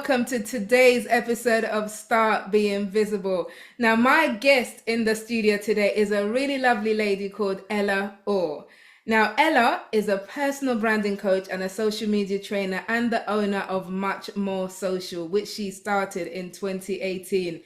welcome to today's episode of Start Being Visible. Now, my guest in the studio today is a really lovely lady called Ella Orr. Now, Ella is a personal branding coach and a social media trainer and the owner of Much More Social, which she started in 2018.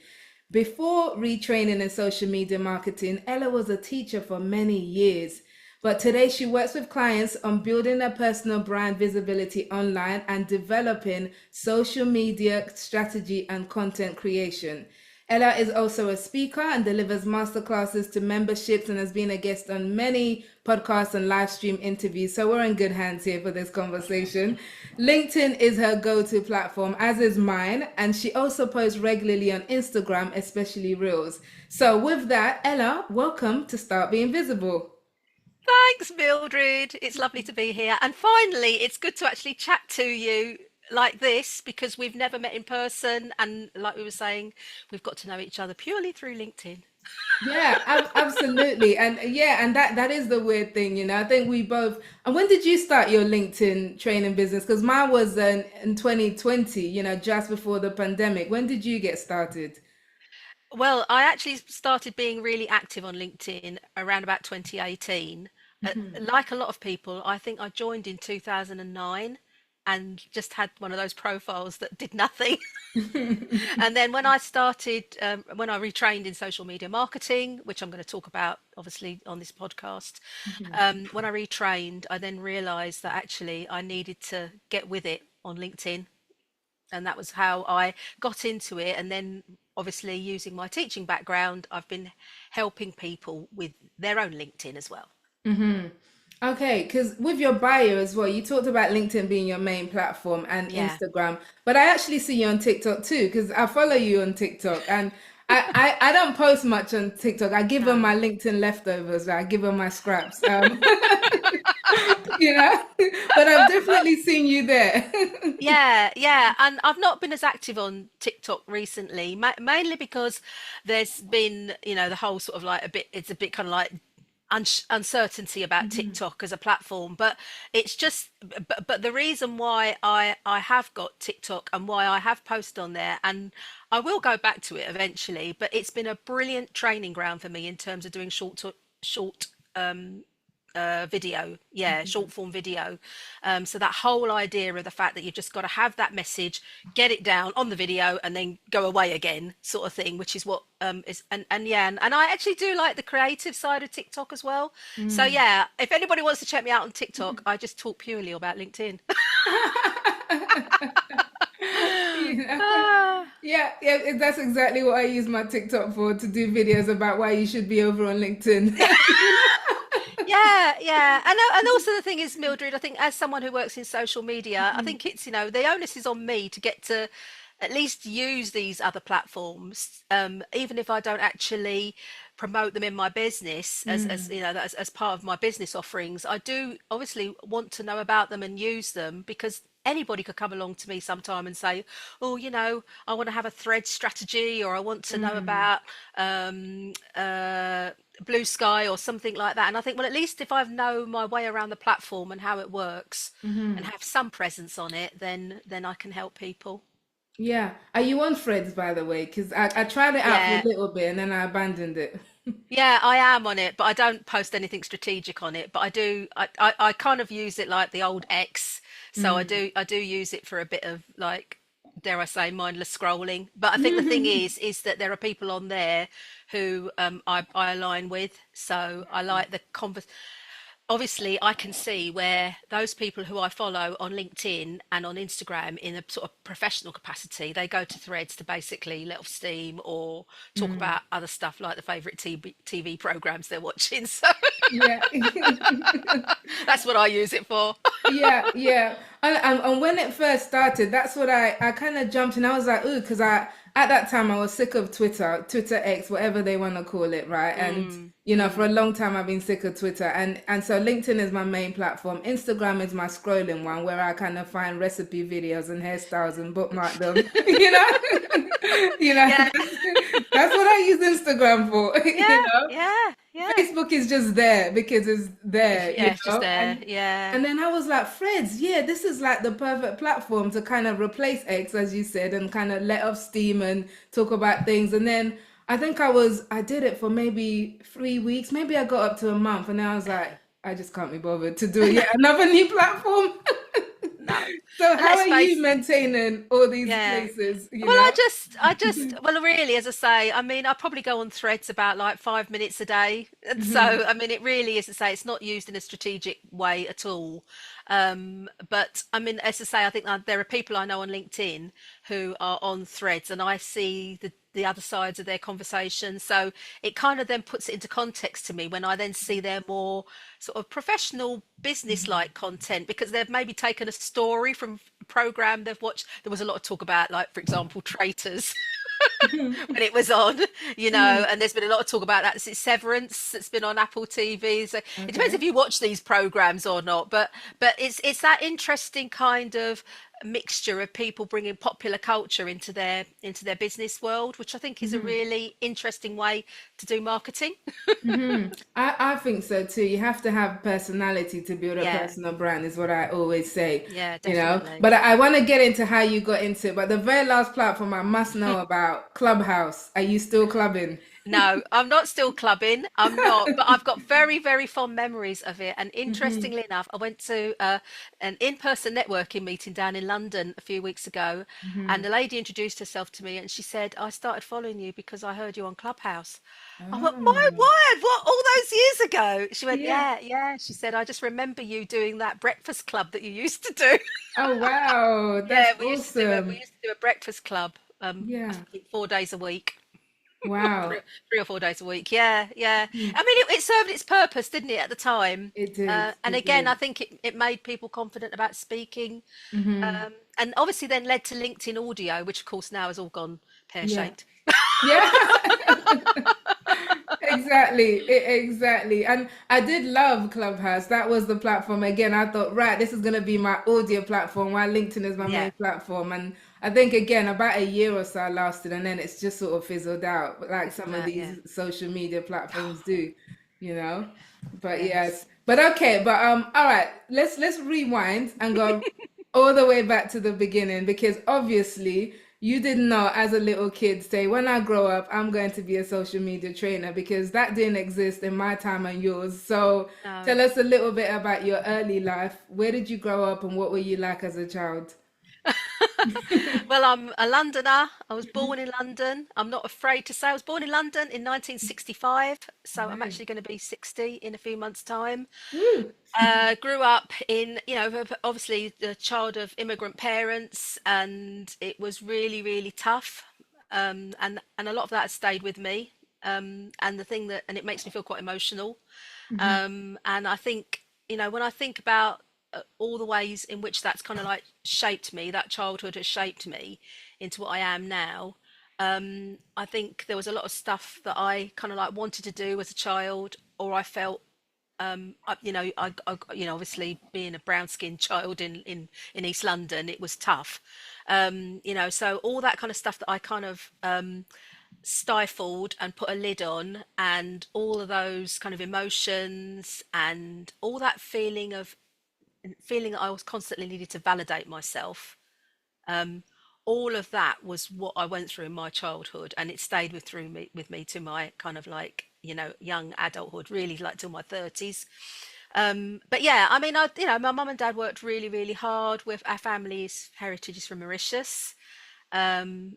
Before retraining in social media marketing, Ella was a teacher for many years. But today she works with clients on building a personal brand visibility online and developing social media strategy and content creation. Ella is also a speaker and delivers masterclasses to memberships and has been a guest on many podcasts and live stream interviews. So we're in good hands here for this conversation. LinkedIn is her go-to platform, as is mine. And she also posts regularly on Instagram, especially Reels. So with that, Ella, welcome to Start Being Visible. Thanks, Mildred. It's lovely to be here. And finally, it's good to actually chat to you like this because we've never met in person. And like we were saying, we've got to know each other purely through LinkedIn. Yeah, absolutely. And that is the weird thing, you know. I think we both. And when did you start your LinkedIn training business? Because mine was in 2020, you know, just before the pandemic. When did you get started? Well, I actually started being really active on LinkedIn around about 2018. Like a lot of people, I think I joined in 2009 and just had one of those profiles that did nothing. And then when I retrained in social media marketing, which I'm going to talk about obviously on this podcast, when I retrained, I then realized that actually I needed to get with it on LinkedIn. And that was how I got into it. And then obviously using my teaching background, I've been helping people with their own LinkedIn as well. Okay, because with your bio as well, you talked about LinkedIn being your main platform and Yeah. Instagram, but I actually see you on TikTok too, because I follow you on TikTok and I don't post much on TikTok. I give them No. my LinkedIn leftovers, I give them my scraps, you know, but I've definitely seen you there. Yeah, yeah, and I've not been as active on TikTok recently, mainly because there's been, the whole sort of like it's a bit kind of like uncertainty about TikTok as a platform, but it's just, but the reason why I have got TikTok and why I have posted on there, and I will go back to it eventually, but it's been a brilliant training ground for me in terms of doing short video, yeah, short form video. So that whole idea of the fact that you've just got to have that message, get it down on the video, and then go away again, sort of thing, which is what is and yeah, and I actually do like the creative side of TikTok as well. So yeah, if anybody wants to check me out on TikTok, I just talk purely about LinkedIn. You know? Ah. Yeah, that's exactly what I use my TikTok for, to do videos about why you should be over on LinkedIn. Yeah, yeah. And also the thing is, Mildred, I think as someone who works in social media, I think it's, the onus is on me to get to at least use these other platforms, even if I don't actually promote them in my business as as part of my business offerings. I do obviously want to know about them and use them because anybody could come along to me sometime and say, oh, I want to have a thread strategy, or I want to know about blue sky or something like that. And I think, well, at least if I know my way around the platform and how it works and have some presence on it, then I can help people. Yeah. Are you on Threads, by the way? Because I tried it out for a Yeah. little bit and then I abandoned it. Yeah, I am on it, but I don't post anything strategic on it. But I do, I kind of use it like the old X. So I do use it for a bit of like, dare I say, mindless scrolling. But I think the thing is that there are people on there who I align with. So I like the convers. Obviously I can see where those people who I follow on LinkedIn and on Instagram in a sort of professional capacity, they go to Threads to basically let off steam or talk about other stuff like the favorite TV programs they're watching. So Yeah. that's what I use it for. Yeah. And when it first started, that's what I kind of jumped and I was like, ooh, because at that time I was sick of Twitter X, whatever they want to call it, right? And Mm, for a mm. long time I've been sick of Twitter, and so LinkedIn is my main platform. Instagram is my scrolling one where I kind of find recipe videos and hairstyles and bookmark them. You know, Yeah, that's what I use Instagram for. yeah, yeah. Yeah. Facebook is just there because it's there, Yeah, it's just there. and Yeah. and then I was like, Freds, yeah, this is like the perfect platform to kind of replace X, as you said, and kind of let off steam and talk about things. And then I did it for maybe 3 weeks, maybe I got up to a month, and then I was like, I just can't be bothered to do yet another new platform. No. So And how let's are you face, maintaining all these yeah. places, Well, well, really, as I say, I mean, I probably go on threads about like 5 minutes a day. And so, Mhm. I mean, it really, as I say, it's not used in a strategic way at all. But I mean, as I say, I think that there are people I know on LinkedIn who are on threads and I see the other sides of their conversation. So it kind of then puts it into context to me when I then see their more sort of professional business like content because they've maybe taken a story from a program they've watched. There was a lot of talk about, like, for example, traitors when it was on, Mm. and there's been a lot of talk about that. It's Severance that's been on Apple TV. So it depends if Okay. you watch these programs or not, but it's that interesting kind of mixture of people bringing popular culture into their business world, which I think is a Mhm. really interesting way to do marketing. I think so too. You have to have personality to build a Yeah, personal brand, is what I always say, yeah, you know. definitely. But I want to get into how you got into it. But the very last platform I must know about, Clubhouse. Are you still clubbing? No, I'm not still clubbing. I'm not, but I've got very, very fond memories of it. And Hmm. interestingly enough, I went to an in-person networking meeting down in London a few weeks ago, and Hmm. the lady introduced herself to me, and she said, "I started following you because I heard you on Clubhouse." I went, "My Oh, word, what? All those years ago?" She went, yeah. "Yeah, yeah." She said, "I just remember you doing that breakfast club that you used to do." Oh, wow. That's Yeah, we awesome. used to do a breakfast club, I Yeah. think 4 days a week. Wow. Three or 4 days a week. Yeah, yeah. Mhm. I mean, it served its purpose, didn't it, at the time? It did. And It again, I did. think it made people confident about speaking. Hmm. And obviously then led to LinkedIn audio, which of course now has all gone Yeah. pear-shaped. Yeah. Exactly, exactly. And I did love Clubhouse. That was the platform. Again, I thought, right, this is going to be my audio platform while LinkedIn is my Yeah, main platform. And I think, again, about a year or so I lasted, and then it's just sort of fizzled out, like fizzled some of out, yeah. these social media platforms do, you know? But Yes. yes. But okay, but all right, let's rewind and go all the way back to the beginning because obviously you did not, as a little kid, say, when I grow up, I'm going to be a social media trainer because that didn't exist in my time and yours. So No. tell us a little bit about your early life. Where did you grow up and what were you like as a child? Well, I'm a Londoner. I was born in London. I'm not afraid to say I was born in London in 1965. So I'm Nice. actually going to be 60 in a few months' time. Woo. Grew up in, obviously the child of immigrant parents, and it was really, really tough. And a lot of that has stayed with me. And it makes me feel quite emotional. Mhm. And I think, when I think about all the ways in which that's kind of like shaped me, that childhood has shaped me into what I am now. I think there was a lot of stuff that I kind of like wanted to do as a child, or I felt obviously being a brown-skinned child in East London, it was tough. So all that kind of stuff that I kind of stifled and put a lid on, and all of those kind of emotions and all that feeling that I was constantly needed to validate myself. Um, all of that was what I went through in my childhood, and it stayed with me to my kind of like young adulthood, really like till my 30s. But yeah, I mean, my mum and dad worked really, really hard. With our family's heritage is from Mauritius, and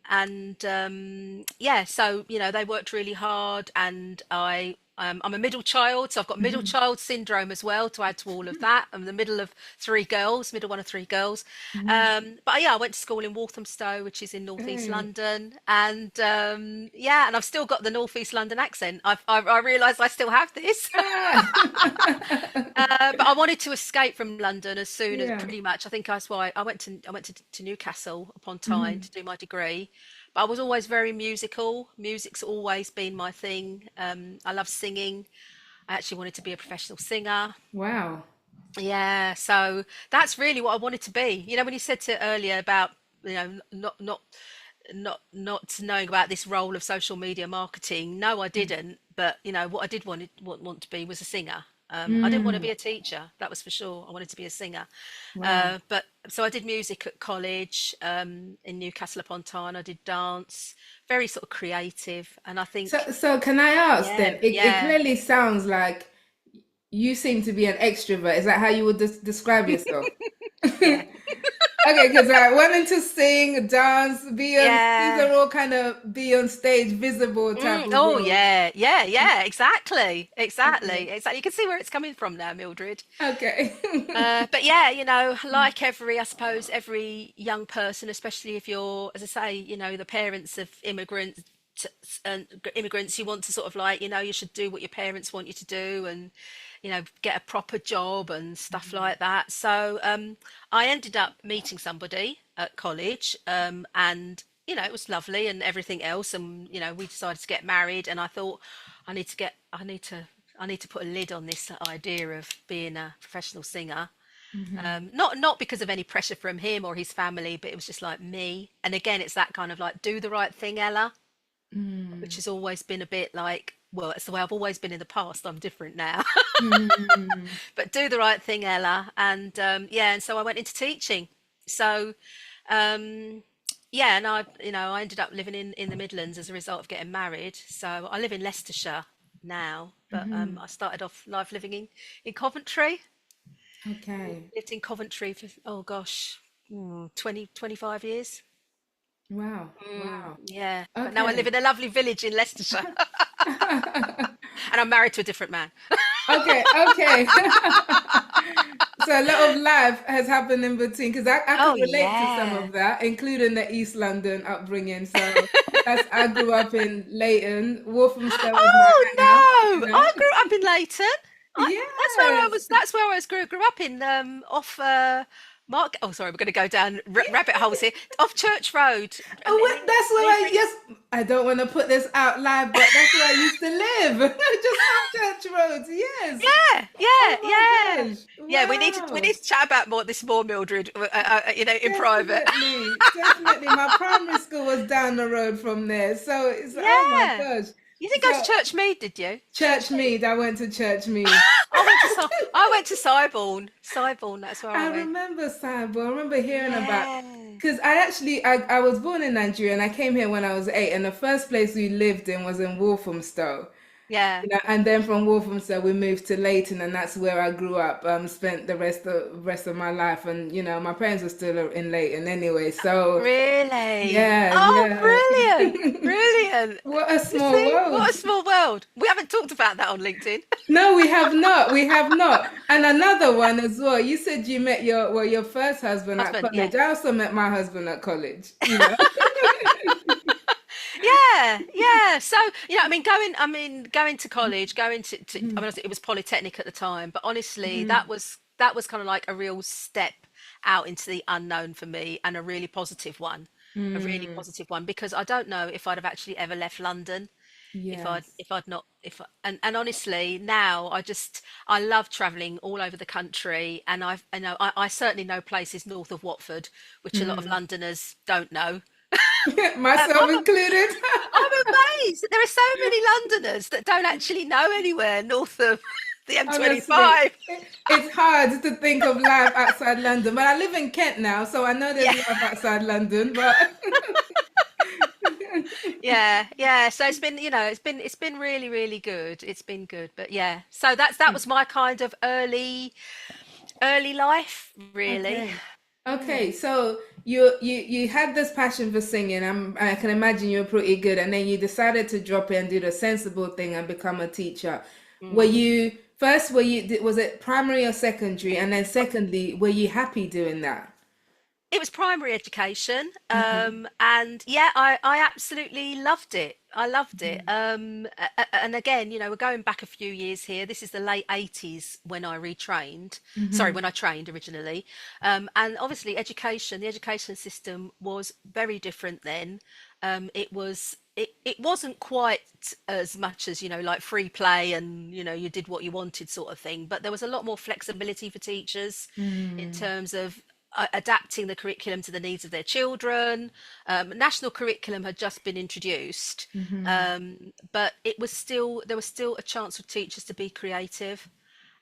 yeah, so they worked really hard, and I'm a middle child, so I've got middle Mhm. child syndrome as well to add to all of that. I'm the middle of three girls, middle one of three girls. Mhm. But yeah, I went to school in Walthamstow, which is in northeast Hey. London, and yeah, and I've still got the northeast London accent. I realise I still have this. Ah. But I wanted to escape from London as soon as Yeah. pretty much. I think that's why I went to Newcastle upon Tyne Mhm. to do my degree. But I was always very musical. Music's always been my thing. I love singing. I actually wanted to be a professional singer. Wow. Yeah, so that's really what I wanted to be. When you said to earlier about not knowing about this role of social media marketing. No, I didn't. but what I did want to be was a singer. I didn't want to be Mm, a teacher, that was for sure. I wanted to be a singer. wow. But so I did music at college, in Newcastle upon Tyne. I did dance, very sort of creative, and I think, So can I ask then? yeah, It yeah, clearly sounds like you seem to be an extrovert. Is that how you would describe yourself? yeah, Okay, because I wanted to sing, dance, be on, these yeah. are all kind of be on stage, visible type of Oh roles. yeah, yeah, yeah, exactly, Okay. exactly, exactly. You can see where it's coming from now, Mildred. Okay. But yeah, like every, I suppose, every young person, especially if you're, as I say, the parents of immigrants, and immigrants, you want to sort of like, you should do what your parents want you to do, and get a proper job and stuff like that. So I ended up meeting somebody at college, and it was lovely and everything else, and we decided to get married, and I thought, I need to put a lid on this idea of being a professional singer. Mhm. Not because of any pressure from him or his family, but it was just like me. And again, it's that kind of like, do the right thing, Ella, which Mm. has always been a bit like, well, it's the way I've always been in the past. I'm different now. Mm. But do the right thing, Ella. And yeah, and so I went into teaching. So um, yeah, and I ended up living in the Midlands as a result of getting married. So I live in Leicestershire now, but Mhm. I started off life living in Coventry. Okay. Lived in Coventry for, oh gosh, 20, 25 years. Wow. Wow. Yeah, but now I live Okay. in a lovely village in Leicestershire, and I'm married to a different man. Okay, okay. So a lot of life has happened in between because I could Oh relate to some yeah. of that, including the East London upbringing. So I grew up in Leighton. Walthamstow was my Oh hangout, you no, know. I grew up in Leighton. That's where I Yes. was. That's where I was grew up in. Off Mark. Oh, sorry, we're going to go down rabbit holes here. Off Church Road, Oh, wait, that's where I, neighbouring. yes, I don't want to put this out live, but that's where I used to live. Just off Church Road. Yes. Yeah, yeah, Oh yeah, my gosh. yeah. We need Wow. to chat about this more, Mildred. In private. Definitely. Definitely. My primary school was down the road from there. So it's, oh my Yeah. gosh. You didn't go to So Church Mead, did you? Church Church Mead. Mead, I went to Church Mead. I went to Cyborn. Cyborn, that's where I I went. remember Cyber. I remember hearing about Yeah. because I was born in Nigeria and I came here when I was 8 and the first place we lived in was in Walthamstow. Yeah. And then from Walthamstow we moved to Leighton, and that's where I grew up. Spent the rest of my life, and my parents were still in Leighton anyway. So Really? yeah, Oh, yeah. brilliant. Brilliant. What a You small see, what world. a small world. We haven't talked about that on LinkedIn. No, we have not. We have not. And another one as well. You said you met your first husband at Husband, yeah. college. I also met my husband at college. Yeah, yeah. So, going to college, I mean, it was Polytechnic at the time, but honestly, Mhm. that was kind of like a real step out into the unknown for me, and a really positive one. A really Mm, positive one, because I don't know if I'd have actually ever left London yes. if I'd not if I, and honestly now I love traveling all over the country, and I certainly know places north of Watford which a lot of Mm. Londoners don't know. Myself I'm included. I'm amazed. There are so many Londoners that don't actually know anywhere north of the Honestly, M25. it's hard to think of life outside London, but I live in Kent now, so I know there's Yeah, life outside London, but yeah, yeah. So it's been, it's been really, really good. It's been good, but yeah. So that was my kind of early life, really. okay. Okay, so you had this passion for singing. I can imagine you were pretty good, and then you decided to drop it and do the sensible thing and become a teacher. Were Mm. you first? Was it primary or secondary? And then secondly, were you happy doing that? It was primary education, Mhm, and yeah, I absolutely loved it. I loved it. mhm, And again, we're going back a few years here. This is the late 80s when I retrained. Sorry, mhm, when I trained originally. And obviously, the education system was very different then. It wasn't quite as much as, like free play and, you did what you wanted sort of thing, but there was a lot more flexibility for teachers in mm, terms of adapting the curriculum to the needs of their children. National curriculum had just been introduced, but it was still there was still a chance for teachers to be creative.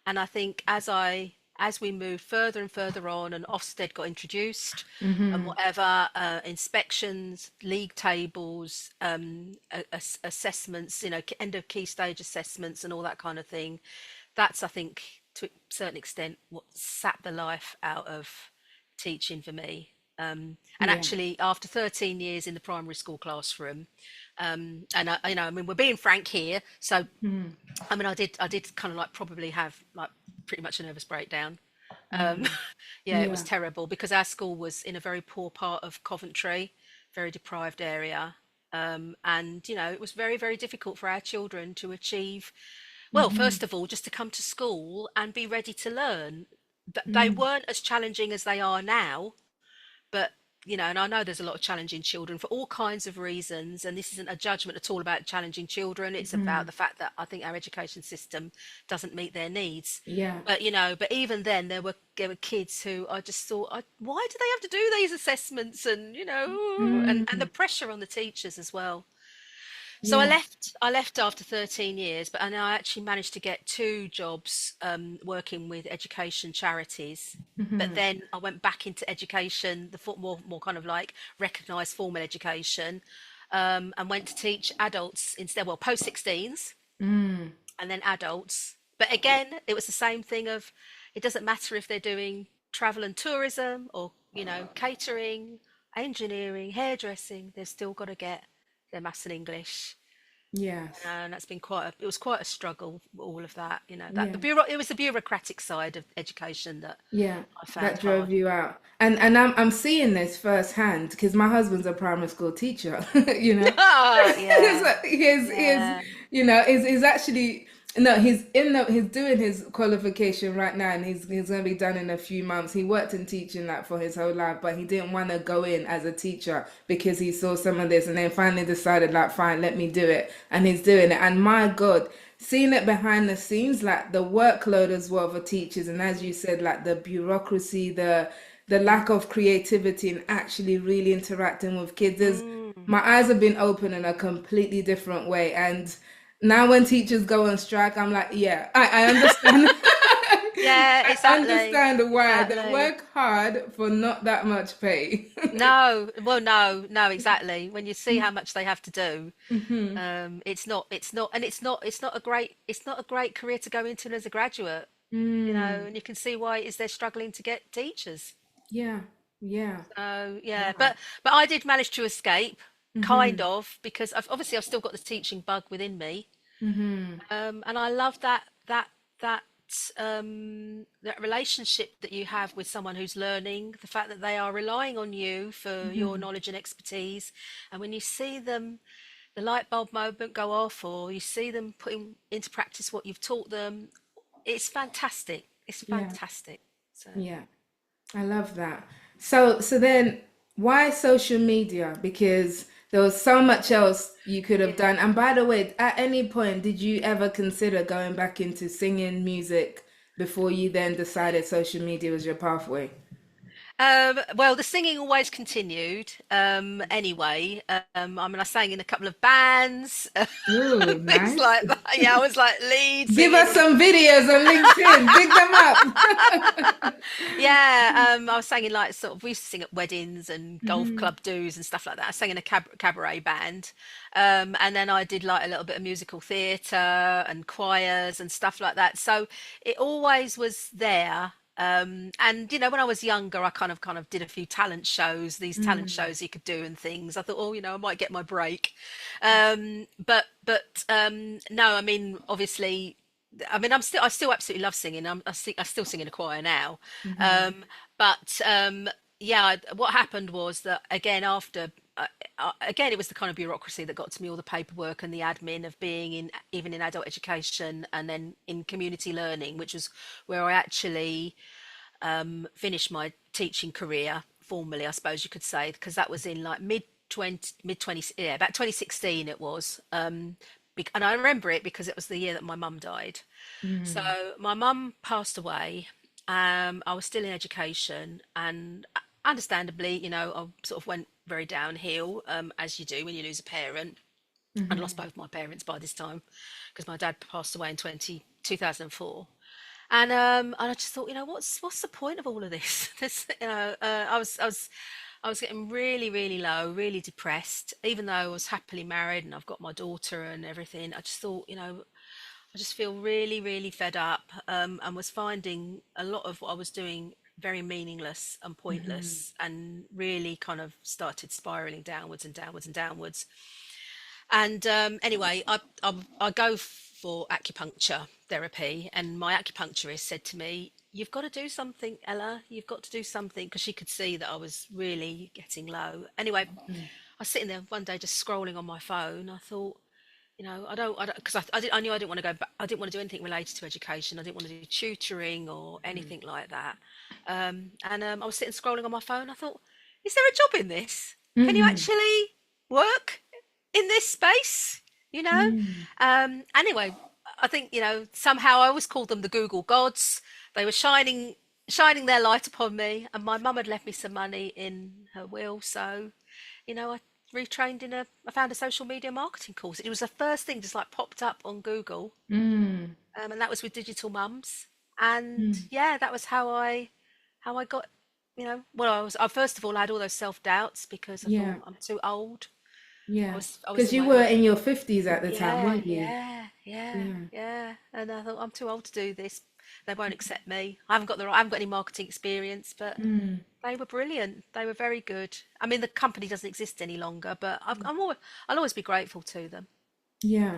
And I think as we moved further and further on, and Ofsted got introduced, and whatever inspections, league tables, assessments, end of key stage assessments, and all that kind of thing. That's, I think, to a certain extent, what sapped the life out of teaching for me. And Yeah. actually, after 13 years in the primary school classroom, and I mean, we're being frank here, so I mean, I did kind of like probably have like pretty much a nervous breakdown. Um, yeah, it was Yeah. terrible because our school was in a very poor part of Coventry, very deprived area. And it was very, very difficult for our children to achieve, well, first of all, just to come to school and be ready to learn. They weren't as challenging as they are now, but and I know there's a lot of challenging children for all kinds of reasons, and this isn't a judgment at all about challenging children. It's about the fact that I think our education system doesn't meet their needs. Yeah. But even then, there were kids who I just thought, why do they have to do these assessments, and and the pressure on the teachers as well. So I Yeah. left. I left after 13 years, but and I actually managed to get two jobs working with education charities. But then I went back into education, the more kind of like recognised formal education, and went to teach adults instead. Well, post 16s, and then adults. But again, it was the same thing of it doesn't matter if they're doing travel and tourism or catering, engineering, hairdressing. They've still got to get their maths and English. Yes. And that's been it was quite a struggle, all of that, that Yeah. it was the bureaucratic side of education that Yeah, I found that drove hard. you out. And I'm seeing this firsthand because my husband's a primary school teacher, you know. Ah, yeah, So he's yeah. he's actually no, he's doing his qualification right now, and he's gonna be done in a few months. He worked in teaching like for his whole life, but he didn't want to go in as a teacher because he saw some of this, and then finally decided like, fine, let me do it, and he's doing it. And my God, seeing it behind the scenes, like the workload as well for teachers, and as you said, like the bureaucracy, the lack of creativity, and actually really interacting with kids is Mm. my eyes have been open in a completely different way. And now when teachers go on strike, I'm like, yeah, I understand. Yeah, I exactly, understand why they exactly. work hard for not that much pay. No, well, no, no, exactly. When you see how much they have to do, it's not a great career to go into as a graduate, Mm, and you can see why it is they're struggling to get teachers. yeah, yeah, So yeah, wow. but I did manage to escape, kind of, because I've still got the teaching bug within me, and I love that that relationship that you have with someone who's learning, the fact that they are relying on you for your knowledge and expertise, and when you see them, the light bulb moment go off, or you see them putting into practice what you've taught them, it's fantastic. It's Yeah, fantastic. So. yeah. I love that. So then why social media? Because there was so much else you could have done. And by the way, at any point, did you ever consider going back into singing music before you then decided social media was your pathway? Well, the singing always continued. Anyway, I mean, I sang in a couple of bands, Ooh, things nice. like that. Yeah, I was like lead Give us singing. some videos on LinkedIn. Dig them up. Yeah, I was singing like sort of. We used to sing at weddings and golf club do's and stuff like that. I sang in a cabaret band, and then I did like a little bit of musical theatre and choirs and stuff like that. So it always was there. And when I was younger, I kind of did a few talent shows, these talent shows you could do and things. I thought, oh, I might get my break. But no, I mean, obviously, I mean, I still absolutely love singing. I still sing in a choir now. Um, but yeah, what happened was that again, again, it was the kind of bureaucracy that got to me, all the paperwork and the admin of being in even in adult education and then in community learning, which was where I actually finished my teaching career formally, I suppose you could say, because that was in like mid 20, yeah, about 2016 it was. And I remember it because it was the year that my mum died. So my mum passed away, I was still in education, and understandably, I sort of went very downhill, as you do when you lose a parent. I'd lost Hmm. both my parents by this time because my dad passed away in 2004. And I just thought, what's the point of all of this? I was getting really, really low, really depressed, even though I was happily married and I've got my daughter and everything. I just thought, I just feel really, really fed up, and was finding a lot of what I was doing very meaningless and Hmm. pointless, and really kind of started spiraling downwards and downwards and downwards. And anyway, I go for acupuncture therapy, and my acupuncturist said to me, "You've got to do something, Ella. You've got to do something," because she could see that I was really getting low. Anyway, I was sitting there one day just scrolling on my phone. I thought, because I knew I didn't want to go back. I didn't want to do anything related to education. I didn't want to do tutoring or anything like that. And I was sitting scrolling on my phone. I thought, is there a job in this? Can you Hmm. actually work in this space? You know. Hmm. Anyway, I think somehow I always called them the Google gods. They were shining their light upon me, and my mum had left me some money in her will, so I retrained I found a social media marketing course. It was the first thing just like popped up on Google, Hmm. and that was with Digital Mums. And Hmm. yeah, that was how I got, well, I first of all I had all those self doubts because I Yeah. thought I'm too old. I Yeah. was I was Because in you my were early, in your 50s at the time, yeah, weren't you? yeah, yeah, Yeah. yeah. And I thought I'm too old to do this. They won't accept me. I haven't got any marketing experience, but Hmm. they were brilliant. They were very good. I mean, the company doesn't exist any longer, but I'll always be grateful to them. Yeah.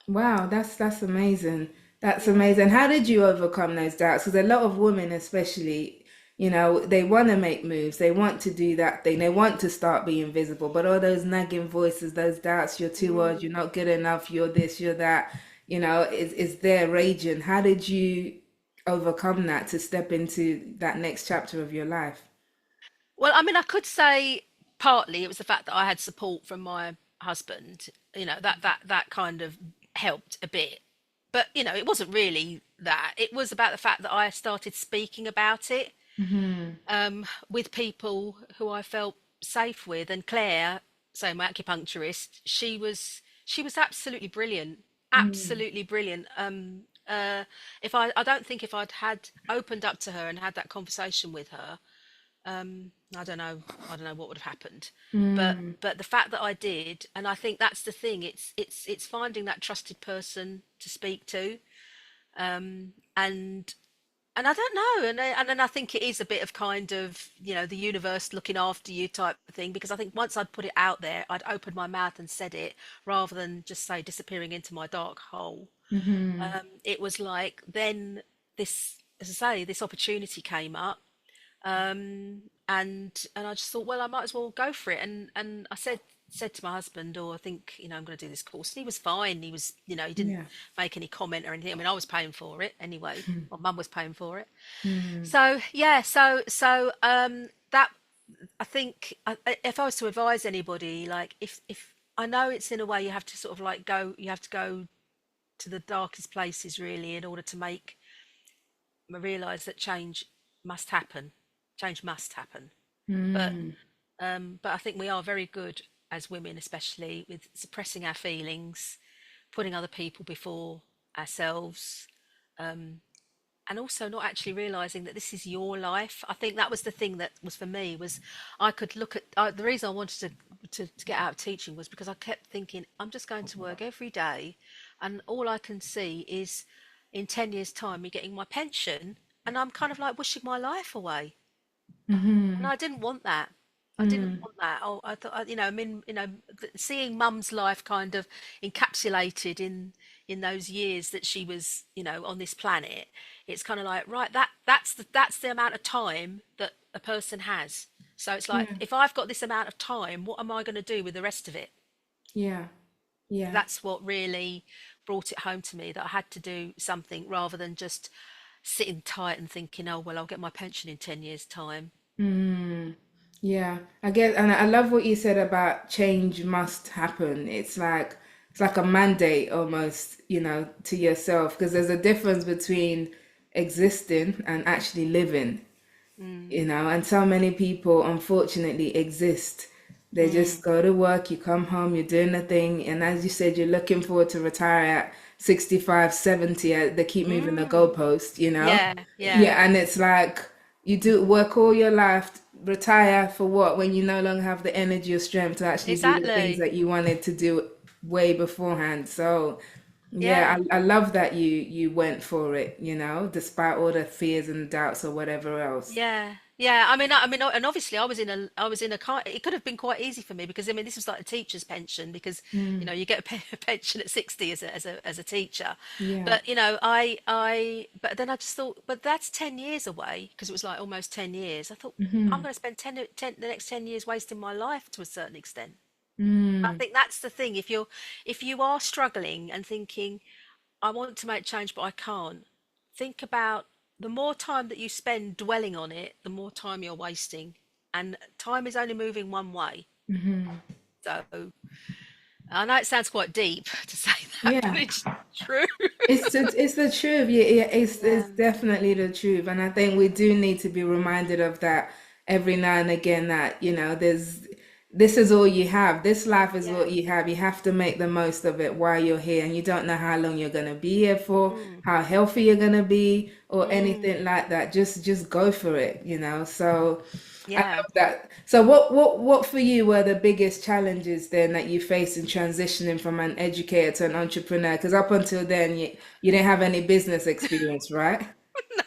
Wow, that's amazing. That's Yeah. amazing. How did you overcome those doubts? Because a lot of women, especially, they want to make moves, they want to do that thing, they want to start being visible, but all those nagging voices, those doubts, you're too old, you're Mm. not good enough, you're this, you're that, is there raging. How did you overcome that to step into that next chapter of your life? Well, I mean, I could say partly it was the fact that I had support from my husband. That kind of helped a bit. But, it wasn't really that. It was about the fact that I started speaking about it, Hmm. with people who I felt safe with. And Claire, so my acupuncturist, she was absolutely brilliant, Hmm. absolutely brilliant. If I don't think if I'd had opened up to her and had that conversation with her, I don't know. I don't know what would have happened, but Hmm. but the fact that I did, and I think that's the thing. It's finding that trusted person to speak to, and I don't know, and then I think it is a bit of kind of the universe looking after you type of thing, because I think once I'd put it out there, I'd opened my mouth and said it rather than just say disappearing into my dark hole. Hmm. It was like then this, as I say, this opportunity came up, and I just thought, well, I might as well go for it. And I said to my husband, "Oh, I think I'm going to do this course." And he was fine. He was, he didn't Yeah. make any comment or anything. I mean, I was paying for it anyway. My mum was paying for it. Hmm. So yeah, that, I think, if I was to advise anybody, like if I know it's in a way you have to sort of like you have to go to the darkest places really in order to make realize that change must happen. Change must happen. But Hmm. but I think we are very good as women, especially with suppressing our feelings, putting other people before ourselves, and also not actually realizing that this is your life. I think that was the thing that was for me was I could look at the reason I wanted to get out of teaching was because I kept thinking I'm just going to work every day, and all I can see is in 10 years time me getting my pension, and I'm kind of like wishing my life away. And Hmm. I didn't want that. I didn't Hmm. want that. Oh, I thought, I mean, seeing Mum's life kind of encapsulated in those years that she was, on this planet. It's kind of like, right, that's the amount of time that a person has. So it's like, Yeah. if I've got this amount of time, what am I going to do with the rest of it? Yeah. Yeah. That's what really brought it home to me, that I had to do something rather than just sitting tight and thinking, oh, well, I'll get my pension in 10 years' time. Mm, yeah, I get, and I love what you said about change must happen. It's like a mandate almost, to yourself, because there's a difference between existing and actually living, Mm, and so many people unfortunately exist. They just mm, go to work, you come home, you're doing the thing, and as you said, you're looking forward to retire at 65, 70. They keep moving the mm. goalpost. Yeah, yeah, Yeah, and it's like you do work all your life, retire for what when you no longer have the energy or strength to actually do the things exactly. that you wanted to do way beforehand. So yeah, Yeah. I love that you went for it, despite all the fears and doubts or whatever else. Yeah, yeah. And obviously, I was in a car. It could have been quite easy for me because this was like a teacher's pension because Mm, you get a a pension at 60 as a teacher. yeah. But but then I just thought, but that's 10 years away because it was like almost 10 years. I thought I'm Hmm. going to spend the next 10 years wasting my life to a certain extent. I Mm, think that's the thing. If you are struggling and thinking, I want to make change, but I can't. Think about the more time that you spend dwelling on it, the more time you're wasting. And time is only moving one way. hmm. So I know it sounds quite deep to say that, but Yeah. it's true. It's the truth. Yeah, yeah, it's Yeah. definitely the truth. And I think we do need to be reminded of that every now and again that, this is all you have. This life is Yeah. what you have. You have to make the most of it while you're here. And you don't know how long you're gonna be here for, Mm, how healthy you're gonna be, or mm, anything like that. Just go for it. So I yeah. love that. So what for you were the biggest challenges then that you faced in transitioning from an educator to an entrepreneur? Because up until then you didn't have any business experience, right?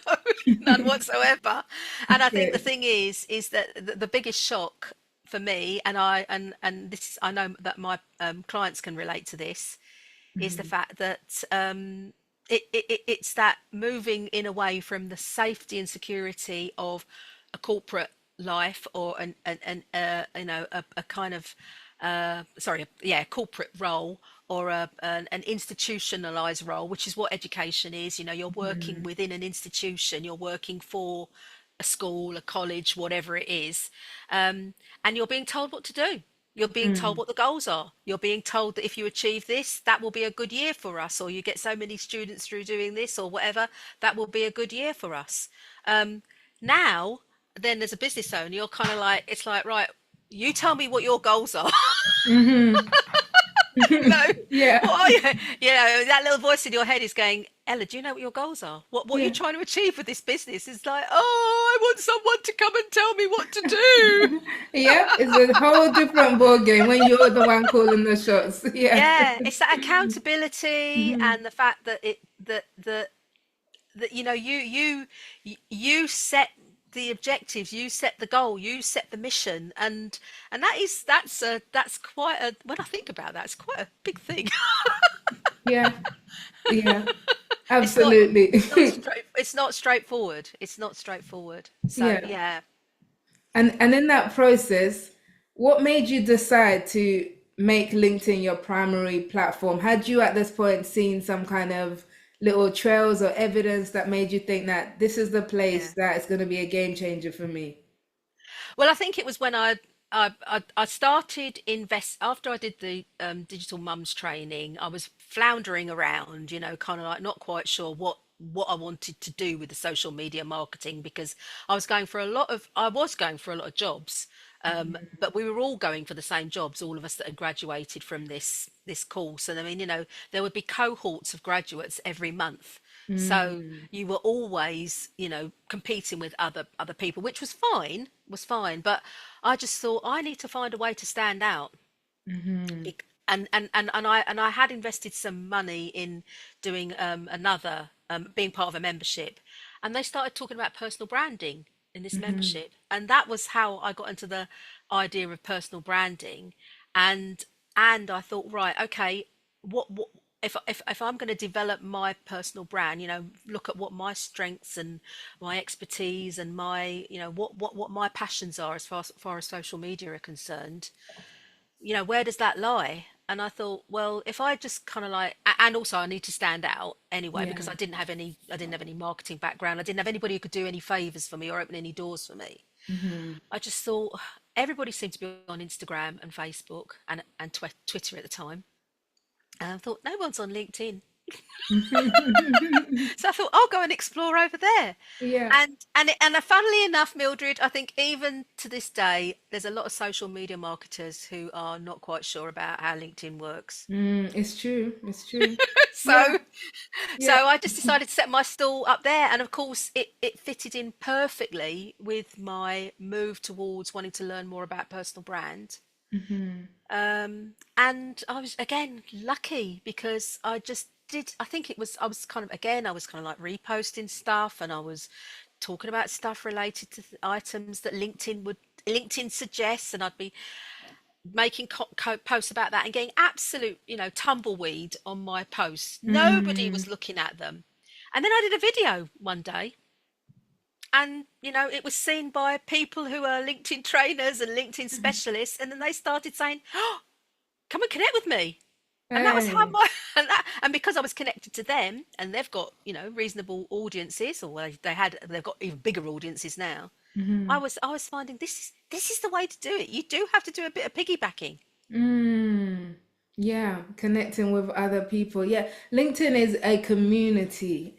No, none whatsoever. And I think the Okay. thing is that the biggest shock for me, and this I know that my clients can relate to this, is the Mhm. fact that it's that moving in away from the safety and security of a corporate life or a kind of corporate role or an institutionalized role, which is what education is. You're working Mhm. within an institution, you're working for a school, a college, whatever it is, and you're being told what to do. You're being told Mm. what the goals are. You're being told that if you achieve this, that will be a good year for us, or you get so many students through doing this, or whatever, that will be a good year for us. Um, Now, then as a business owner, you're kind of like, it's like, right, you tell me what your goals are. Mhm. You know, Yeah. what are you? That little voice in your head is going, Ella, do you know what your goals are? What are you Yeah. trying to achieve with this business? It's like, oh, I want someone to come and tell me what to do. Yeah, it's a whole different ball game when you're the one calling the shots. Yeah. Yeah, it's that accountability Mhm. and the fact that you set the objectives, you set the goal, you set the mission, and that's quite a when I think about that, it's quite a big thing. Yeah. Yeah. It's not Absolutely. it's not straightforward. It's not straightforward. So Yeah. yeah. And in that process, what made you decide to make LinkedIn your primary platform? Had you at this point seen some kind of little trails or evidence that made you think that this is the Yeah. place that is going to be a game changer for me? Well, I think it was when I started invest after I did the digital mums training. I was floundering around, kind of like not quite sure what I wanted to do with the social media marketing because I was going for a lot of jobs, but we were all going for the same jobs. All of us that had graduated from this course, and I mean, there would be cohorts of graduates every month. So Mm, you were always, competing with other people, which was fine. But I just thought I need to find a way to stand out. mhm, And I had invested some money in doing another being part of a membership, and they started talking about personal branding in this mhm, membership, and that was how I got into the idea of personal branding, and I thought, right, okay, what if I'm going to develop my personal brand, look at what my strengths and my expertise and my, what my passions are far as social media are concerned, where does that lie? And I thought, well, if I just kind of like, and also I need to stand out anyway because yeah, I didn't have any marketing background. I didn't have anybody who could do any favors for me or open any doors for me. mhm, I just thought everybody seemed to be on Instagram and Facebook and Twitter at the time. And I thought no one's on LinkedIn. So I thought I'll go and explore over there. Yeah. And funnily enough, Mildred, I think even to this day, there's a lot of social media marketers who are not quite sure about how LinkedIn works. It's true. It's true. Yeah. So so Yeah. I just decided to set my stall up there, and of course it fitted in perfectly with my move towards wanting to learn more about personal brand. And I was again lucky because I just did, I think it was, I was kind of, again, I was kind of like reposting stuff, and I was talking about stuff related to items that LinkedIn suggests, and I'd be making posts about that and getting absolute, tumbleweed on my posts. Nobody Mm, was looking at them. And then I did a video one day, and it was seen by people who are LinkedIn trainers and LinkedIn specialists, and then they started saying, "Oh, come and connect with me." And that was how hey. my and because I was connected to them, and they've got reasonable audiences, or they've got even bigger audiences now. I was finding this is the way to do it. You do have to do a bit of piggybacking. Mm, yeah, connecting with other people. Yeah, LinkedIn is a community,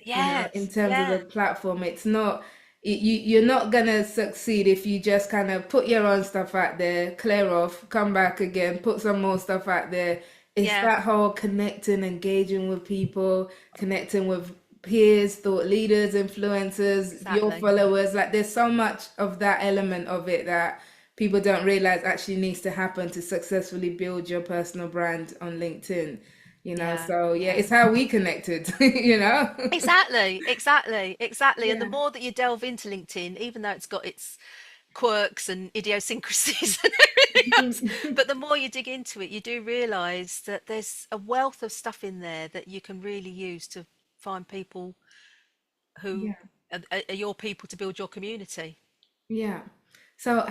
in Yes, terms of the yeah, platform. It's not, you're not gonna succeed if you just kind of put your own stuff out there, clear off, come back again, put some more stuff out there. It's yeah, that whole connecting, engaging with people, connecting with peers, thought leaders, influencers, your exactly. followers. Like there's so much of that element of it that people don't realize actually needs to happen to successfully build your personal brand on LinkedIn. Yeah, So yeah, yeah. it's how we connected, Exactly, exactly, exactly. And the Yeah. more that you delve into LinkedIn, even though it's got its quirks and idiosyncrasies and everything else, but the more you dig into it, you do realize that there's a wealth of stuff in there that you can really use to find people who Yeah. are your people to build your community. Yeah. So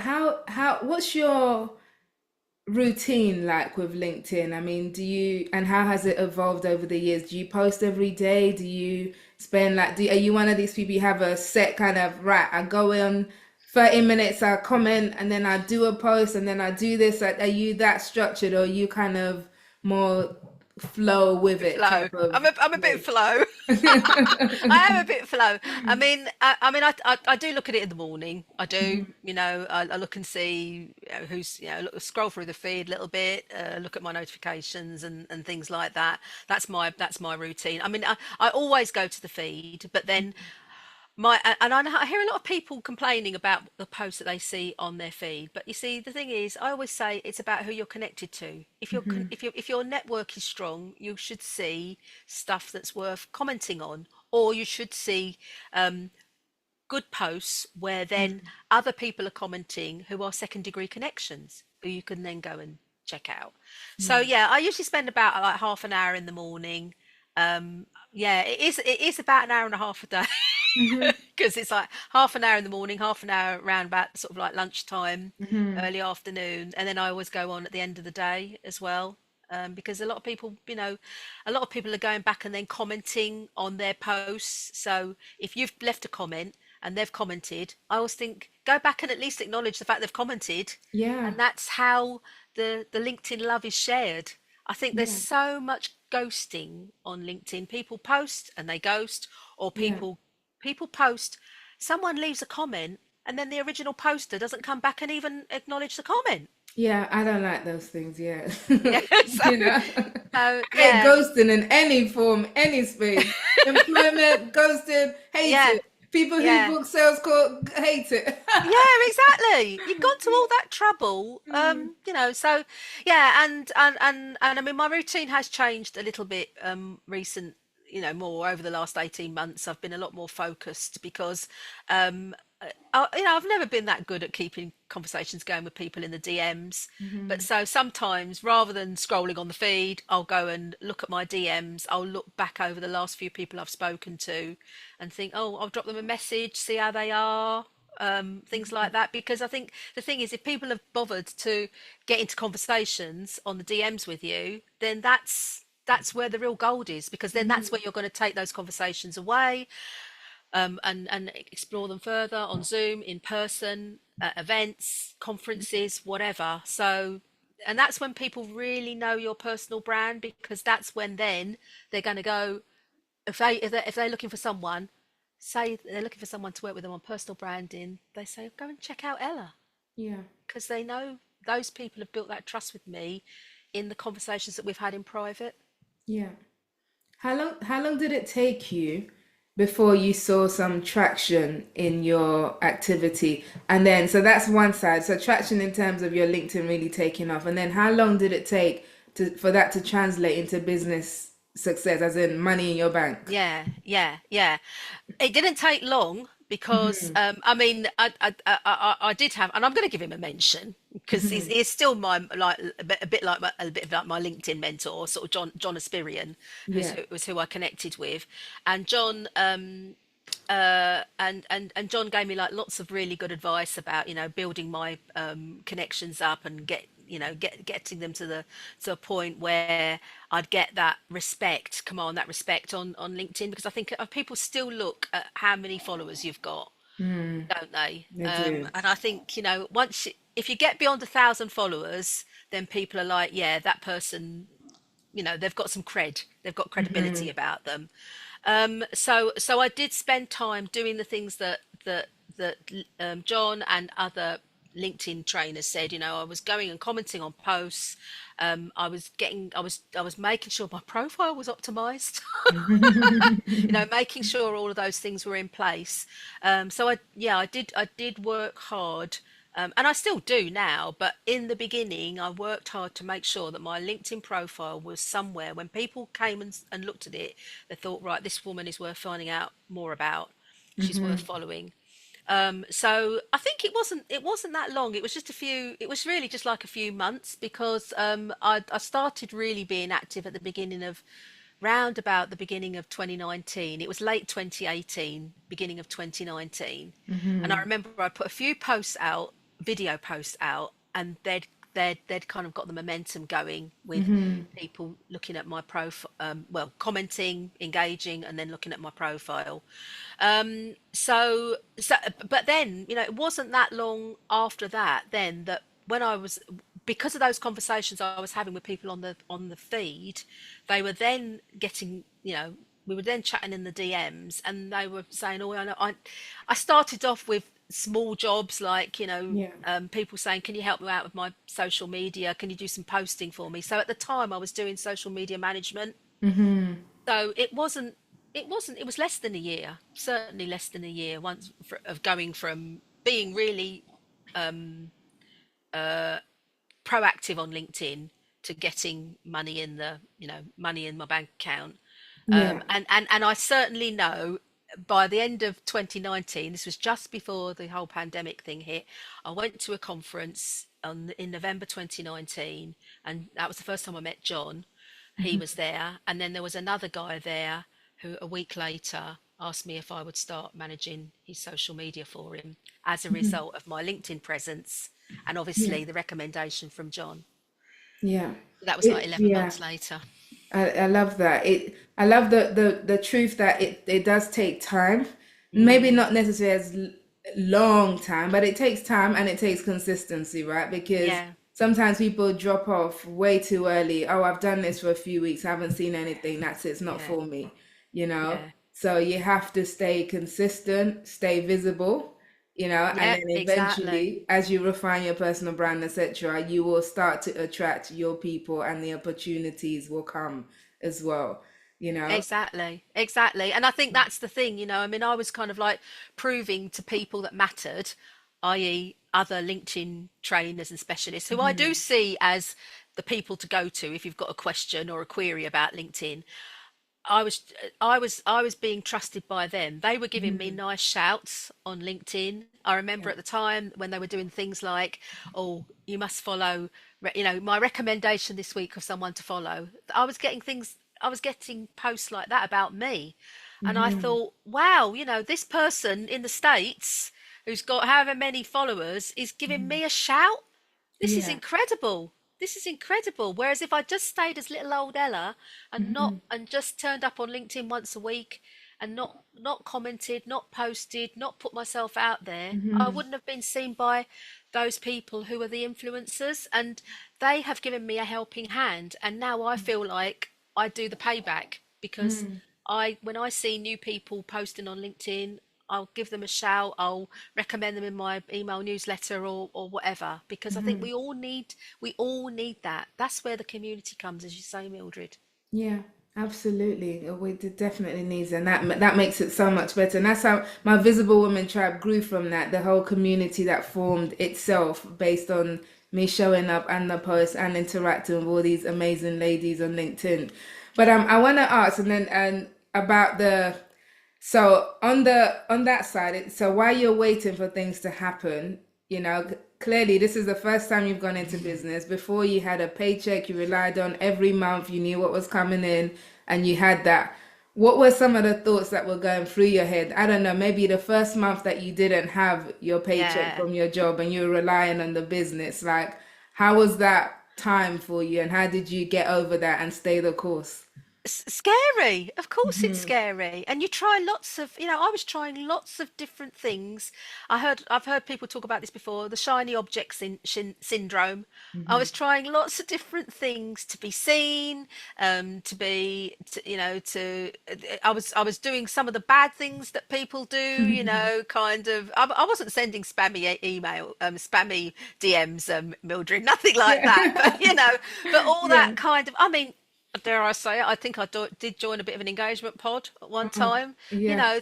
what's your routine like with LinkedIn? I mean, and how has it evolved over the years? Do you post every day? Do you spend are you one of these people you have a set kind of, right, I go in 30 minutes, I comment, and then I do a post, and then I do this? Like, are you that structured, or are you kind of more flow with it Flow. type of I'm a bit lady? flow. I am a bit flow. I do look at it in the morning. I do. I look and see who's, scroll through the feed a little bit, look at my notifications and things like that. That's my routine. I always go to the feed, but then I hear a lot of people complaining about the posts that they see on their feed. But you see, the thing is, I always say it's about who you're connected to. If your network is strong, you should see stuff that's worth commenting on, or you should see good posts where then other people are commenting who are second degree connections who you can then go and check out. So Yeah. yeah, I usually spend about like half an hour in the morning. Yeah, it is about an hour and a half a day. Hmm. Because it's like half an hour in the morning, half an hour around about sort of like lunchtime, Hmm. early afternoon, and then I always go on at the end of the day as well. Because a lot of people are going back and then commenting on their posts. So if you've left a comment and they've commented, I always think go back and at least acknowledge the fact they've commented, Yeah. and that's how the LinkedIn love is shared. I think there's Yeah. so much ghosting on LinkedIn. People post and they ghost, or Yeah. people post, someone leaves a comment, and then the original poster doesn't come back and even acknowledge the comment. Yeah, I don't like those things, yeah. Yeah, so You know, so I hate yeah, ghosting in any form, any space. Employment, ghosting, hate yeah, it. People who yeah. book sales call, hate it. Yeah, exactly. You've gone to all that trouble, Mm, so yeah, and my routine has changed a little bit recent, more over the last 18 months. I've been a lot more focused because um I've never been that good at keeping conversations going with people in the DMs. But mhm. so sometimes rather than scrolling on the feed, I'll go and look at my DMs. I'll look back over the last few people I've spoken to and think, oh, I'll drop them a message, see how they are, things like that. Because I think the thing is, if people have bothered to get into conversations on the DMs with you, then that's where the real gold is, because then that's where you're going to take those conversations away, and explore them further on Zoom, in person, at events, conferences, whatever. So, and that's when people really know your personal brand, because that's when then they're going to go. if they're looking for someone, say they're looking for someone to work with them on personal branding, they say go and check out Ella, Yeah. because they know those people have built that trust with me in the conversations that we've had in private. Yeah. How long did it take you before you saw some traction in your activity? And then so that's one side. So traction in terms of your LinkedIn really taking off. And then how long did it take for that to translate into business success, as in money in your bank? Yeah, yeah, yeah. It didn't take long because Hmm. I mean I did have, and I'm going to give him a mention because Hmm. he's still my like a bit like my LinkedIn mentor, sort of John Aspirian, Yeah. who was who I connected with, and John and John gave me like lots of really good advice about, building my connections up and getting them to a point where I'd get that respect, that respect on LinkedIn, because I think people still look at how many followers you've got, Hmm. don't they? I do. And I think, if you get beyond 1,000 followers, then people are like, yeah, that person, they've got some cred, they've got credibility Hmm. about them. So I did spend time doing the things that John and other LinkedIn trainers said. I was going and commenting on posts. I was making sure my profile was optimized. Making sure all of those things were in place. So I did work hard. And I still do now, but in the beginning, I worked hard to make sure that my LinkedIn profile was somewhere when people came and looked at it, they thought, right, this woman is worth finding out more about. She's worth Hmm. following. So I think it wasn't that long. It was just a few. It was really just like a few months, because I started really being active at the beginning of round about the beginning of 2019. It was late 2018, beginning of 2019, and I Hmm. remember I put a few posts out, video posts out, and they'd kind of got the momentum going with Hmm. people looking at my profile, well, commenting, engaging, and then looking at my profile. So, but then, it wasn't that long after that, then, that when I was, because of those conversations I was having with people on the feed, they were then getting, we were then chatting in the DMs, and they were saying, "Oh, I know." I started off with small jobs, like, Yeah. people saying, "Can you help me out with my social media? Can you do some posting for me?" So at the time, I was doing social media management. Hmm. So it was less than a year, certainly less than a year, of going from being really proactive on LinkedIn to getting money money in my bank account. Yeah. And I certainly know by the end of 2019, this was just before the whole pandemic thing hit. I went to a conference in November 2019, and that was the first time I met John. He was there, and then there was another guy there who a week later asked me if I would start managing his social media for him as a result of my LinkedIn presence, and Yeah. obviously the recommendation from John. Yeah. That was like It, 11 yeah. months later. I love that. I love the truth that it does take time. Maybe Mm, not necessarily as long time, but it takes time and it takes consistency, right? Because yeah, sometimes people drop off way too early. Oh, I've done this for a few weeks, haven't seen anything. That's it, it's not yeah, for me, you know? yeah, So you have to stay consistent, stay visible, and yeah, then exactly. eventually, as you refine your personal brand, etc., you will start to attract your people and the opportunities will come as well, you know? Exactly, exactly. And I think that's the thing, I mean, I was kind of like proving to people that mattered, i.e., other LinkedIn trainers and specialists who I do Mhm. see as the people to go to if you've got a question or a query about LinkedIn. I was being trusted by them. They were giving me Mhm. nice shouts on LinkedIn. I remember Yeah. at the time when they were doing things like, "Oh, you must follow, my recommendation this week of someone to follow." I was getting posts like that about me. And I Mhm. thought, wow, this person in the States who's got however many followers is giving Mhm. me a shout. This is Yeah. incredible. This is incredible. Whereas if I just stayed as little old Ella Mhm. and just turned up on LinkedIn once a week and not commented, not posted, not put myself out there, I Mhm. wouldn't have been seen by those people who are the influencers, and they have given me a helping hand, and now I feel like I do the payback because Mhm. I when I see new people posting on LinkedIn, I'll give them a shout. I'll recommend them in my email newsletter or whatever, because I think Hmm. we all need that. That's where the community comes, as you say, Mildred. Yeah, absolutely. Definitely needs, and that makes it so much better. And that's how my Visible Women Tribe grew from that. The whole community that formed itself based on me showing up and the posts and interacting with all these amazing ladies on LinkedIn. But I want to ask, and about the so on that side, so while you're waiting for things to happen, clearly this is the first time you've gone into business. Before you had a paycheck you relied on every month, you knew what was coming in, and you had that. What were some of the thoughts that were going through your head? I don't know, maybe the first month that you didn't have your paycheck Yeah. from your job and you were relying on the business. Like, how was that time for you, and how did you get over that and stay the course? Scary, of course it's Hmm. scary, and you try lots of, I was trying lots of different things. I've heard people talk about this before, the shiny object syndrome. I Hmm. was trying lots of different things to be seen, to be, I was doing some of the bad things that people do, kind of. I wasn't sending spammy DMs, Mildred, nothing like that, but Yeah. but all Yeah. that kind of, I mean, dare I say it, I think did join a bit of an engagement pod at one Oh, time. yeah.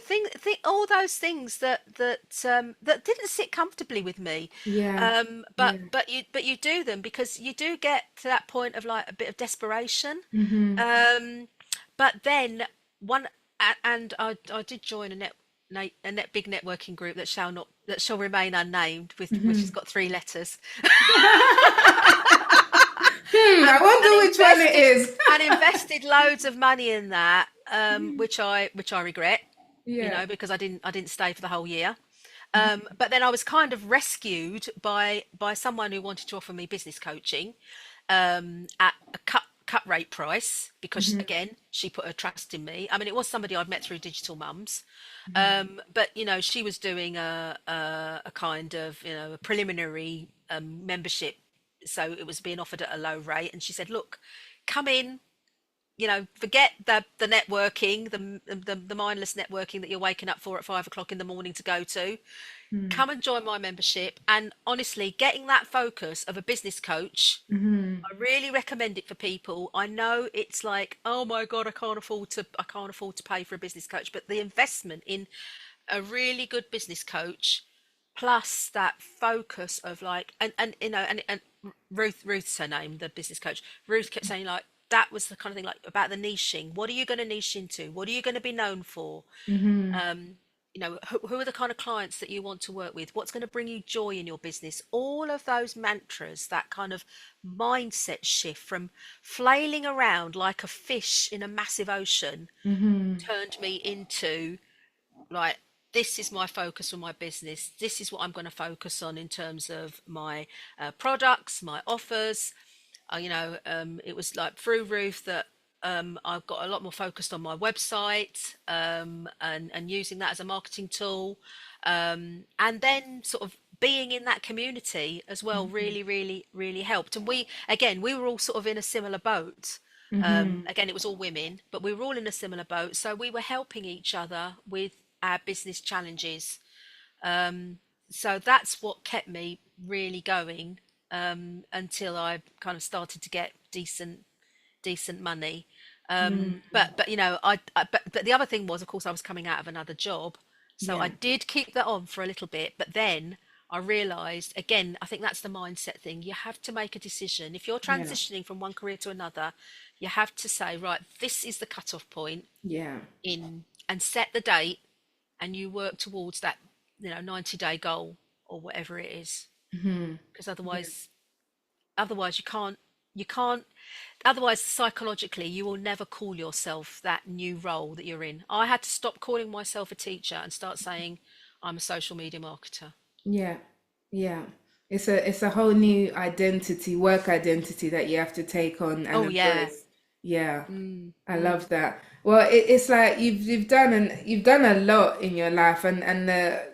All those things that didn't sit comfortably with me. Yeah. Yeah. But you do them because you do get to that point of like a bit of desperation. Hmm. Um, but then one and I did join big networking group that shall remain unnamed, with which has Hmm. got three letters. I and wonder which one it is. invested loads of money in that, which I regret, Yeah. because I didn't stay for the whole year. But then I was kind of rescued by someone who wanted to offer me business coaching, at a cut rate price, because Hmm. again she put her trust in me. I mean, it was somebody I'd met through Digital Mums, Hmm. but she was doing a kind of, a preliminary membership, so it was being offered at a low rate, and she said, "Look, come in, forget the networking, the mindless networking that you're waking up for at 5 o'clock in the morning to go to. Hmm. Come and join my membership." And honestly, getting that focus of a business coach, Hmm. I really recommend it for people. I know it's like, oh my God, I can't afford to pay for a business coach, but the investment in a really good business coach, plus that focus of like, and Ruth's her name, the business coach. Ruth kept saying, like, that was the kind of thing, like, about the niching. What are you going to niche into? What are you going to be known for? Hmm. um who are the kind of clients that you want to work with? What's going to bring you joy in your business? All of those mantras, that kind of mindset shift from flailing around like a fish in a massive ocean, Hmm. turned me into, like, this is my focus for my business. This is what I'm going to focus on in terms of my products, my offers. It was like through Ruth that I've got a lot more focused on my website, and using that as a marketing tool. And then sort of being in that community as well really, really, really helped. And we were all sort of in a similar boat. Hmm. Again, it was all women, but we were all in a similar boat. So we were helping each other with our business challenges. Um, so that's what kept me really going, until I kind of started to get decent money. But but the other thing was, of course, I was coming out of another job, so I Yeah. did keep that on for a little bit. But then I realised, again, I think that's the mindset thing. You have to make a decision if you're Yeah. transitioning from one career to another. You have to say, right, this is the cut-off point Yeah. in, and set the date, and you work towards that, 90-day goal or whatever it is, Hmm. because Yeah. otherwise you can't otherwise psychologically you will never call yourself that new role that you're in. I had to stop calling myself a teacher and start saying I'm a social media marketer. Yeah. Yeah. It's a whole new identity, work identity that you have to take on and Oh yeah. embrace. Yeah, Mm, I love mm. that. Well, it's like you've done a lot in your life, and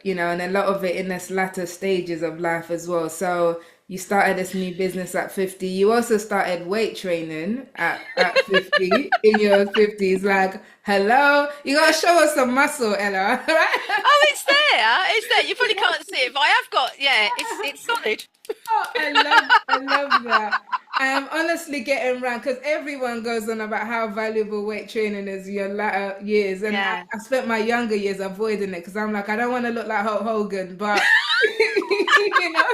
you know, and a lot of it in this latter stages of life as well. So you started this new business at 50. You also started weight training at 50 in your 50s. Like, hello, you gotta show us some muscle, Ella, right? Oh, it's there. It's there. You probably can't see it, but I have got, yeah, it's solid. Oh, I love that. I am honestly getting around because everyone goes on about how valuable weight training is in your latter years, and Yeah, I spent my younger years avoiding it because I'm like, I don't want to look like Hulk Hogan, but you know.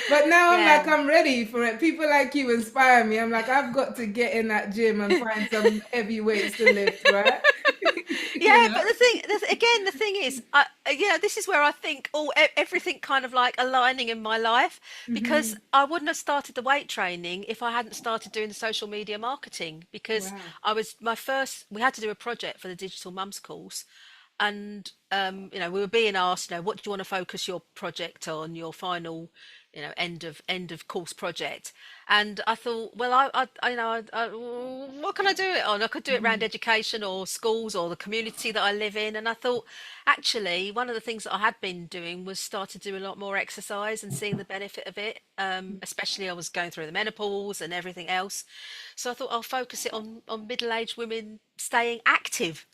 But now I'm like, yeah. I'm ready for it. People like you inspire me. I'm like, I've got to get in that gym and find some heavy weights to lift, right? You Yeah, know? but again, the thing is, this is where I think everything kind of like aligning in my life, because Hmm. I wouldn't have started the weight training if I hadn't started doing the social media marketing. Because Wow. we had to do a project for the digital mums course, and we were being asked, what do you want to focus your project on, your final, end of course project. And I thought, well, what can I do it on? I could do it around Mhm. education or schools or the community that I live in. And I thought, actually, one of the things that I had been doing was start to do a lot more exercise and seeing the benefit of it. Especially I was going through the menopause and everything else. So I thought I'll focus it on middle-aged women staying active,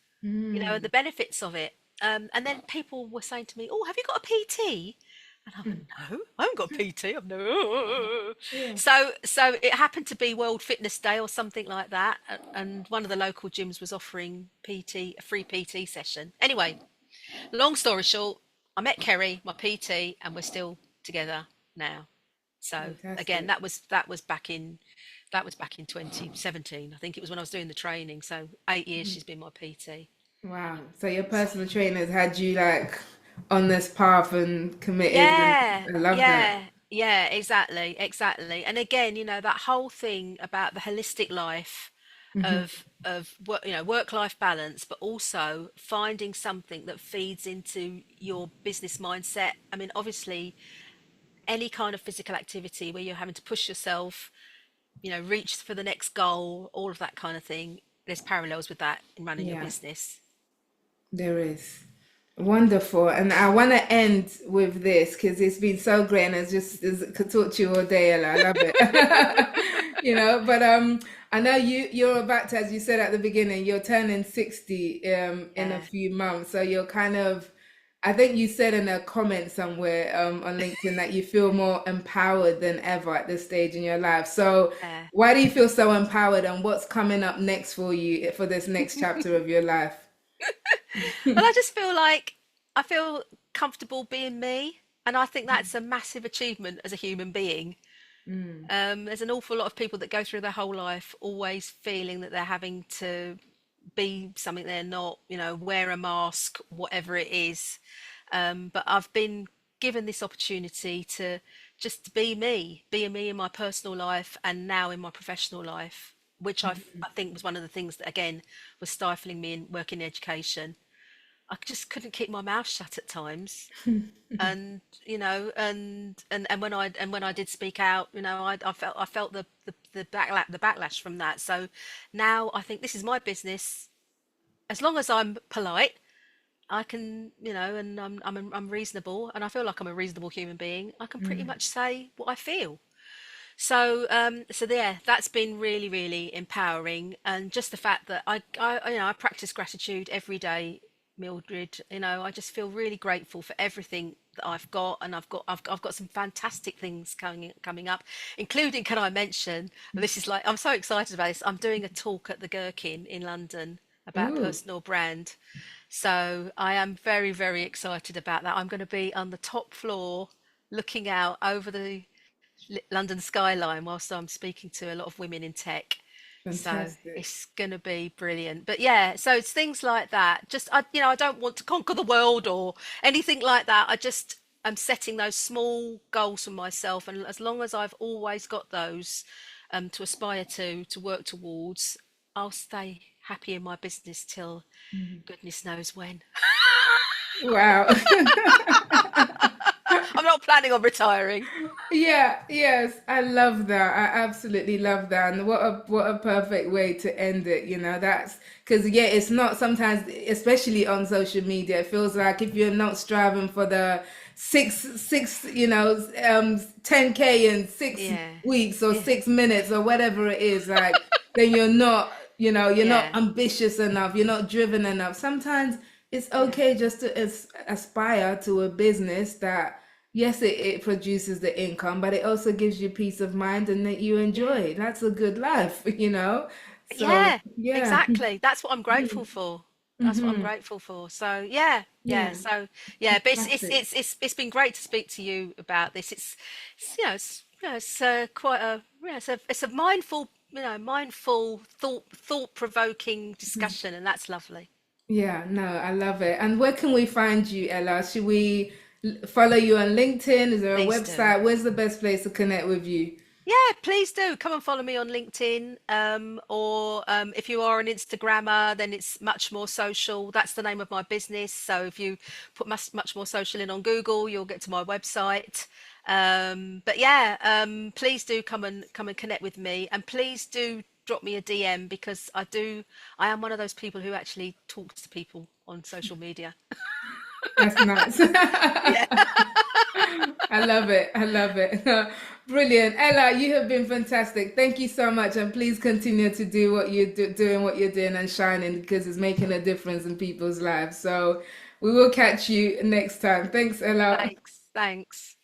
and the Mm. benefits of it. And then people were saying to me, "Oh, have you got a PT?" And I went, Mm. "No, I haven't got a PT. I've no." Yeah. So it happened to be World Fitness Day or something like that, and one of the local gyms was offering PT, a free PT session. Anyway, long story short, I met Kerry, my PT, and we're still together now. So again, Fantastic. that was back in 2017. I think it was when I was doing the training. So 8 years she's been my PT. Wow. So your So personal trainers had you like on this path and committed, and yeah, I love that. yeah, yeah, exactly, exactly. And again, that whole thing about the holistic life Hmm. of work-life balance, but also finding something that feeds into your business mindset. I mean, obviously, any kind of physical activity where you're having to push yourself, reach for the next goal, all of that kind of thing. There's parallels with that in running your Yeah, business. there is. Wonderful. And I want to end with this because it's been so great and could talk to you all day, Ella. I love it. You know, but I know you're about to, as you said at the beginning, you're turning 60 in a Yeah, few months. So you're kind of, I think you said in a comment somewhere on LinkedIn that you feel more empowered than ever at this stage in your life. So yeah. why do you feel so empowered, and what's coming up next for you for this next chapter of your life? Well, I feel comfortable being me, and I think that's a massive achievement as a human being. Mm, There's an awful lot of people that go through their whole life always feeling that they're having to be something they're not, wear a mask, whatever it is. But I've been given this opportunity to just be me in my personal life and now in my professional life, which I think was one of the things that again was stifling me in working in education. I just couldn't keep my mouth shut at times, and when I did speak out, I felt the backlash from that. So now I think this is my business. As long as I'm polite, I can, and I'm reasonable, and I feel like I'm a reasonable human being. I can pretty mm, much say what I feel. So yeah, that's been really, really empowering, and just the fact that I practice gratitude every day, Mildred. I just feel really grateful for everything that I've got, and I've got some fantastic things coming up, including, can I mention, this is like, I'm so excited about this. I'm doing a talk at the Gherkin in London about ooh, personal brand. So I am very, very excited about that. I'm going to be on the top floor looking out over the London skyline whilst I'm speaking to a lot of women in tech. So fantastic. it's going to be brilliant. But yeah, so it's things like that. Just I don't want to conquer the world or anything like that. I just am setting those small goals for myself, and as long as I've always got those to aspire to work towards, I'll stay happy in my business till goodness knows when. Wow. I'm not planning planning on retiring. Yeah, yes, I love that. I absolutely love that. And what a perfect way to end it, you know. That's because yeah, it's not sometimes, especially on social media, it feels like if you're not striving for the six, 10K in six Yeah. weeks or Yeah. 6 minutes or whatever it is, like then you're not, you're not Yeah. ambitious enough, you're not driven enough. Sometimes it's Yeah. okay just to aspire to a business that yes, it produces the income, but it also gives you peace of mind and that you Yeah. enjoy. That's a good life, you know? So, Yeah, yeah. exactly. That's what I'm grateful for. That's what I'm Hmm. grateful for. So yeah, yeah. Yeah. So yeah, but Fantastic. it's been great to speak to you about this. It's quite a it's a mindful mindful thought provoking discussion, and that's lovely. Yeah, no, I love it. And where can we find you, Ella? Should we follow you on LinkedIn? Is there a Please do. website? Where's the best place to connect with you? Yeah, please do come and follow me on LinkedIn. Or if you are an Instagrammer, then it's Much More Social. That's the name of my business. So if you put Much More Social in on Google, you'll get to my website. But yeah, please do come and connect with me, and please do drop me a DM because I am one of those people who actually talks to people on social media. That's nice. Yeah. I love it. I love it. Brilliant. Ella, you have been fantastic. Thank you so much. And please continue to do what you're doing, what you're doing and shining because it's making a difference in people's lives. So we will catch you next time. Thanks, Ella. Thanks. Thanks.